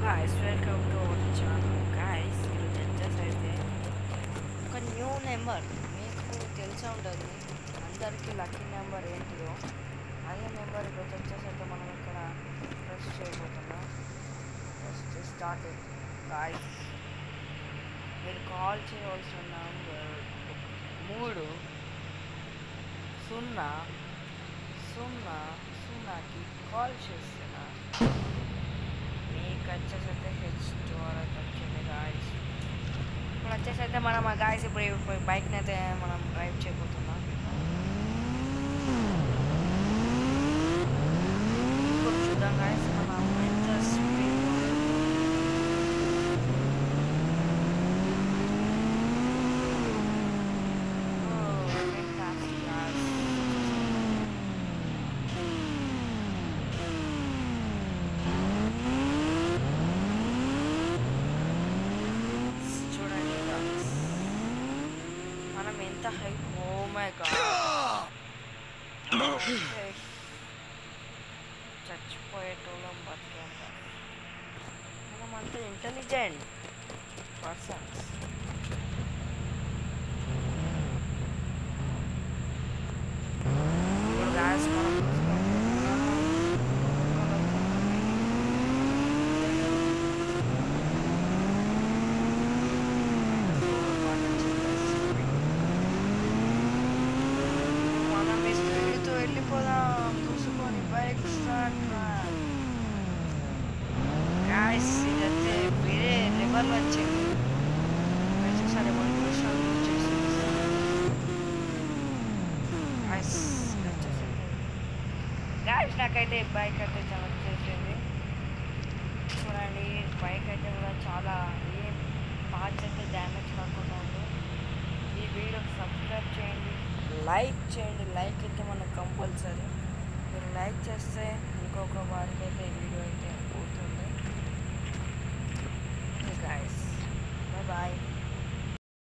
guys, welcome to our channel. Guys, ఈరోజు వచ్చేసైతే ఒక new number మీకు తెలిసే ఉంటుంది. అందరికీ లక్కీ నెంబర్ ఏంటిదో అదే నెంబర్ ఈరోజు వచ్చేసైతే మనం ఇక్కడ ప్రెస్ చేయబోతున్నాం. First start guys. మీరు కాల్ చేయవలసిన నంబర్ 300కి కాల్ చేస్తున్నా. మీకు వచ్చేసైతే H2R వచ్చింది గాయస్. ఇప్పుడు వచ్చేసైతే మనం ఆ గాయస్ ఇప్పుడు బైక్ని అయితే మనం డ్రైవ్ చేయబోతున్నాం. ఇప్పుడు చూద్దాం గాయస్ మనం ఎంత స్పీడ్ ఎంత హై. ఓ మై గాడ్, చచ్చిపోయేటోళ్ళం బతికేంత మనం అంత ఇంటెలిజెంట్ పర్సన్స్. ఇప్పుడు గ్యాస్ మనం వెళ్ళిపోదాం చూసుకొని బైక్ స్టార్ట్. గాయస్ ఇదైతే వేరే లెవెల్ వచ్చింది. చూసారు ఎవరికోసం గాయస్ నాకైతే బైక్ అయితే చాలా వచ్చేసింది. చూడండి బైక్ అయితే కూడా చాలా ఏం పార్ట్స్ అయితే డ్యామేజ్ కాకుండా ఉంది. ఈ వీడియోకి సబ్స్క్రైబ్ చేయండి, లైక్ చేయండి. లైక్ అయితే మనకు కంపల్సరీ. మీరు లైక్ చేస్తే ఇంకొక వారికి అయితే ఈ వీడియో అయితే